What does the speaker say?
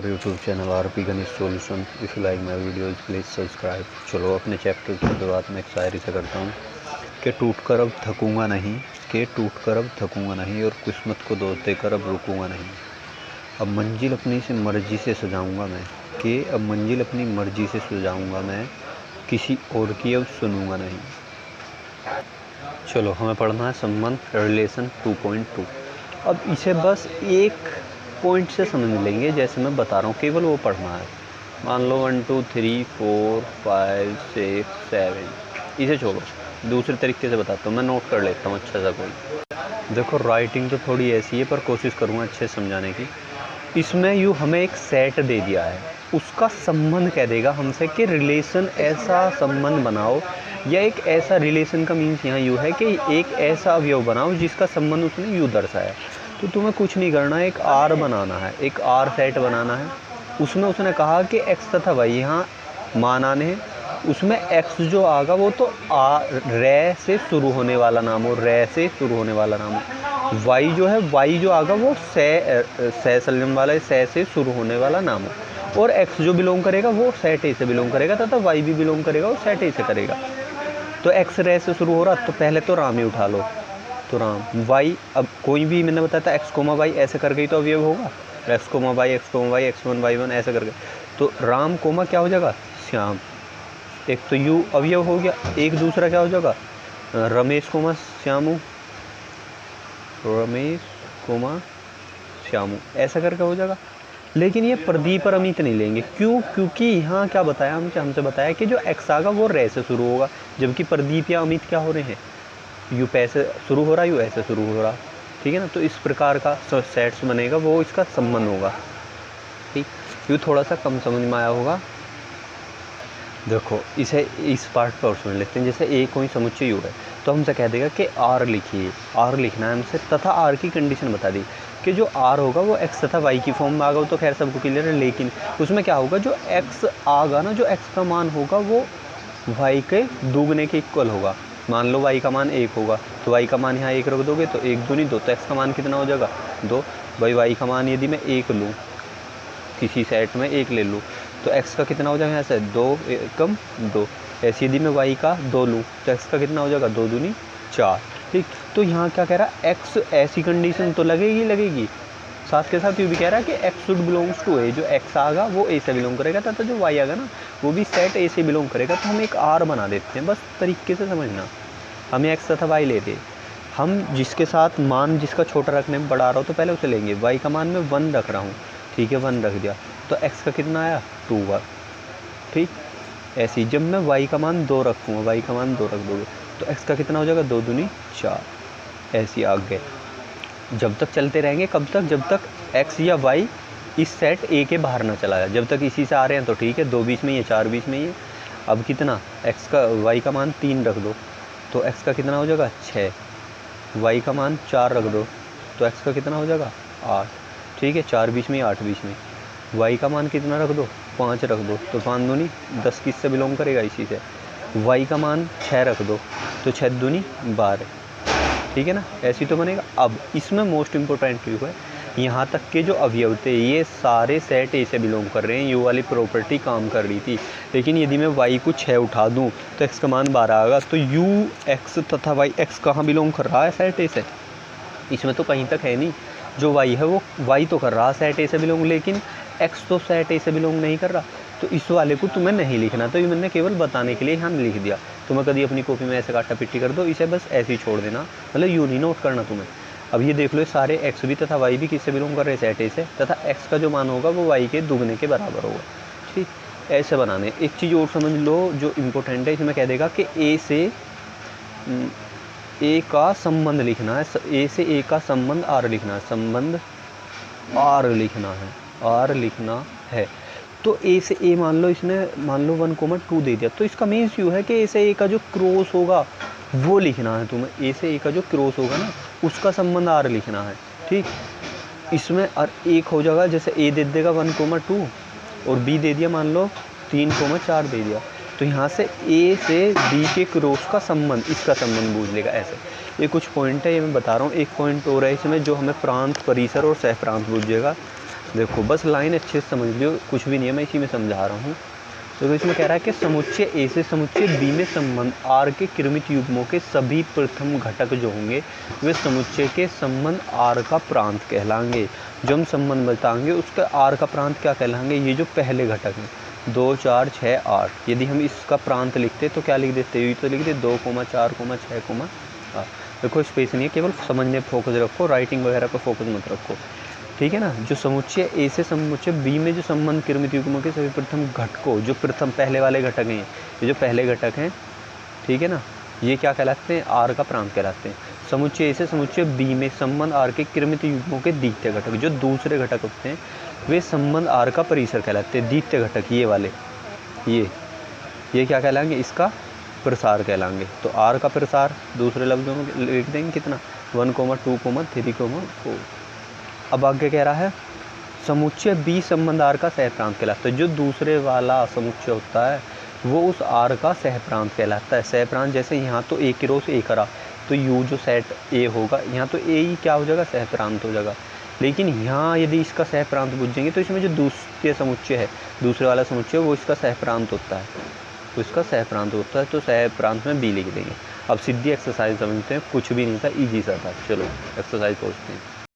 और YouTube channel RP Ganesh solution. If you like my videos please subscribe. चलो अपने chapter की शुरुआत में एक शायरी से करता हूँ कि टूट कर अब थकूँगा नहीं, कि टूट कर अब थकूँगा नहीं, और किस्मत को दोष देकर अब रुकूँगा नहीं। अब मंजिल अपनी से मर्जी से सजाऊँगा मैं, कि अब मंजिल अपनी मर्जी से सजाऊँगा मैं, किसी और की अब सुनूँगा नहीं। चलो हमें पढ़ना है संबंध रिलेशन 2.2। अब इसे बस एक पॉइंट से समझ लेंगे, जैसे मैं बता रहा हूँ, केवल वो पढ़ना है। मान लो 1 2 3 4 5 6 7, इसे छोड़ो, दूसरे तरीके से बताता हूँ, मैं नोट कर लेता हूँ अच्छा सा कोई। देखो राइटिंग तो थोड़ी ऐसी है, पर कोशिश करूँगा अच्छे से समझाने की। इसमें यूँ हमें एक सेट दे दिया है, उसका संबंध कह देगा हमसे कि रिलेशन ऐसा संबंध बनाओ, या एक ऐसा रिलेशन का मीन्स यहाँ यूँ है कि एक ऐसा अवयव बनाओ जिसका संबंध उसने यूँ दर्शाया। तो तुम्हें कुछ नहीं करना है, एक आर बनाना है, एक आर सेट बनाना है। उसमें उसने कहा कि एक्स तथा वाई यहाँ मान आने हैं, उसमें एक्स जो आगा वो तो रे से शुरू होने वाला नाम हो, रे से शुरू होने वाला नाम हो। वाई जो है, वाई जो आगा वो से सलम वाला, से शुरू होने वाला नाम हो। और एक्स जो बिलोंग करेगा वो सेट ए से बिलोंग करेगा, तथा वाई भी बिलोंग करेगा वो सेट ए से करेगा। तो एक्स रे से शुरू हो रहा, तो पहले तो राम ही उठा लो, तो राम। वाई, अब कोई भी मैंने बताया था एक्स कोमा वाई ऐसे कर गई तो अवयव होगा, x comma y, x comma y, x1 y1 ऐसे कर गए, तो राम कोमा क्या हो जाएगा, श्याम। एक तो यू अवयव हो गया, एक दूसरा क्या हो जाएगा, रमेश कोमा श्यामू, रमेश कोमा श्यामू ऐसा करके हो जाएगा। लेकिन ये प्रदीप और अमित नहीं लेंगे, क्यों? क्योंकि यहाँ क्या बताया हमसे बताया कि जो एक्स आगा वो रे से शुरू होगा, जबकि प्रदीप या अमित क्या हो रहे हैं, यू पै से शुरू हो रहा, यू ऐसे शुरू हो रहा, ठीक है ना। तो इस प्रकार का सेट्स बनेगा, वो इसका संबंध होगा, ठीक। यू थोड़ा सा कम समझ में आया होगा। देखो इसे इस पार्ट पर और सुन लेते हैं। जैसे ए कोई समुच्चय यू है, तो हमसे कह देगा कि आर लिखिए, आर लिखना है हमसे, तथा आर की कंडीशन बता दी कि जो आर होगा वो एक्स तथा वाई की फॉर्म में आगा, तो खैर सबको क्लियर है। लेकिन उसमें क्या होगा, जो एक्स आगा ना, जो एक्स का मान होगा वो वाई के दुगने के इक्वल होगा। मान लो वाई का मान 1 होगा, तो वाई का मान यहाँ 1 रख दोगे तो 1 दूनी 2, तो एक्स का मान कितना हो जाएगा 2। भाई वाई का मान यदि मैं 1 लूँ, किसी सेट में 1 ले लूँ, तो एक्स का कितना हो जाएगा यहाँ से 2 कम 2। ऐसे यदि मैं वाई का 2 लूँ तो एक्स का कितना हो जाएगा 2 दूनी 4, ठीक। तो यहाँ क्या कह रहा है, एक्स ऐसी कंडीशन तो लगेगी, साथ के साथ ये भी कह रहा है कि एक्स शुड बिलोंग्स टू ए, जो एक्स आगा वो ए से बिलोंग करेगा, तथा जो वाई आगा ना वो भी सेट ए से बिलोंग करेगा। तो हम एक आर बना देते हैं, बस तरीके से समझना। हमें एक्स तथा वाई लेते, हम जिसके साथ मान जिसका छोटा रखने में बड़ा आ रहा हो तो पहले उसे लेंगे। वाई का मान मैं 1 रख रहा हूँ, ठीक है, 1 रख दिया, तो एक्स का कितना आया 2 ठीक। ऐसे ही जब मैं वाई का मान 2 रखूँगा, वाई का मान 2 रख दोगे तो एक्स का कितना हो जाएगा 2 दूनी 4। ऐसे आगे जब तक चलते रहेंगे, कब तक, जब तक एक्स या वाई इस सेट ए के बाहर ना चला जाए। जब तक इसी से आ रहे हैं तो ठीक है, 2 बीच में ही है, 4 बीच में ही है। अब कितना, एक्स का वाई का मान 3 रख दो तो एक्स का कितना हो जाएगा 6, वाई का मान 4 रख दो तो एक्स का कितना हो जाएगा 8, ठीक है, 4 बीच में 8 बीच में। वाई का मान कितना रख दो 5 रख दो, तो 5 दूनी 10 किससे बिलोंग करेगा, इसी से। वाई का मान 6 रख दो तो 6 दूनी 12, ठीक है ना, ऐसी तो बनेगा। अब इसमें मोस्ट इम्पोर्टेंट यू है, यहाँ तक के जो अवयव थे ये सारे सेट ए से बिलोंग कर रहे हैं, यू वाली प्रॉपर्टी काम कर रही थी। लेकिन यदि मैं वाई को 6 उठा दूँ तो एक्स का मान 12 आएगा, तो यू एक्स तथा वाई, एक्स कहाँ बिलोंग कर रहा है, सेट ए से, इसमें तो कहीं तक है नहीं। जो वाई है वो वाई तो कर रहा है सेट ए से बिलोंग, लेकिन एक्स तो सेट ए से बिलोंग नहीं कर रहा, तो इस वाले को तुम्हें नहीं लिखना। तो ये मैंने केवल बताने के लिए यहाँ लिख दिया। तुम्हें कभी अपनी कॉपी में ऐसे काटा पिट्टी कर दो, इसे बस ऐसे ही छोड़ देना, मतलब यूँ नहीं नोट करना तुम्हें। अब ये देख लो, सारे एक्स भी तथा वाई भी किससे बिलोंग कर रहे हैं, सेट ए से, तथा एक्स का जो मान होगा वो वाई के दुगने के बराबर होगा, ठीक। ऐसे बनाने। एक चीज़ और समझ लो जो इम्पोर्टेंट है, इसमें कह देगा कि ए से ए का संबंध लिखना है, ए से ए का संबंध आर लिखना है, संबंध आर लिखना है, आर लिखना है। तो ए से ए मान लो, इसने मान लो 1,2 दे दिया, तो इसका मीन्स यू है कि ए से ए का जो क्रॉस होगा वो लिखना है तुम्हें। ए से ए का जो क्रॉस होगा ना उसका संबंध आर लिखना है, ठीक। इसमें और एक हो जाएगा, जैसे ए दे देगा 1,2 और बी दे दिया मान लो 3,4 दे दिया, तो यहाँ से ए से बी के क्रॉस का संबंध, इसका संबंध बूझ लेगा ऐसे। ये कुछ पॉइंट है, ये मैं बता रहा हूँ। एक पॉइंट और है इसमें जो हमें प्रांत, परिसर और सह प्रांत बूझेगा। देखो बस लाइन अच्छे से समझ लियो, कुछ भी नहीं है, मैं इसी में समझा रहा हूँ। तो इसमें कह रहा है कि समुच्चय ए से समुच्चय बी में संबंध आर के क्रमित युग्मों के सभी प्रथम घटक जो होंगे वे समुच्चय के संबंध आर का प्रांत कहलाएंगे। जो हम संबंध बताएंगे उसका आर का प्रांत क्या कहलाएंगे, ये जो पहले घटक हैं 2, 4, 6, 8, यदि हम इसका प्रांत लिखते तो क्या लिख देते, ये तो लिखते 2, 4, 6, 8। देखो स्पेस नहीं है, केवल समझने पर फोकस रखो, राइटिंग वगैरह पर फोकस मत रखो, ठीक है ना। जो समुच्चय ए से समुच्चय बी में जो संबंध क्रमित युग्मों के सभी प्रथम घटकों, जो प्रथम पहले वाले घटक हैं, ये जो पहले घटक हैं, ठीक है ना, ये क्या कहलाते हैं, आर का प्रांत कहलाते हैं। समुच्चय ए से समुच्चय बी में संबंध आर के क्रमित युग्मों के द्वितीय घटक, जो दूसरे घटक होते हैं, वे संबंध आर का परिसर कहलाते हैं। द्वितीय घटक ये वाले, ये क्या कहलाएंगे, इसका प्रसार कहलाएंगे। तो आर का प्रसार दूसरे लफ्जों में लिख देंगे कितना, 1, 2, 3, 4। अब आगे कह रहा है समुच्चय बी संबंध आर का सहप्रांत कहलाता है। जो दूसरे वाला समुच्चय होता है वो उस आर का सहप्रांत कहलाता है। सहप्रांत जैसे यहाँ तो ए की रो से ए करा, तो यू जो सेट ए होगा, यहाँ तो ए ही क्या हो जाएगा, सहप्रांत हो जाएगा। लेकिन यहाँ यदि इसका सहप्रांत पूछेंगे तो इसमें जो दूसरे समुच्चय है, दूसरे वाला समुच्चय, वो इसका सहप्रांत होता है, तो इसका सहप्रांत होता है, तो सहप्रांत में बी लिख देंगे। अब सीधी एक्सरसाइज समझते हैं, कुछ भी नहीं था, ईजी सा था। चलो एक्सरसाइज पहुँचते हैं।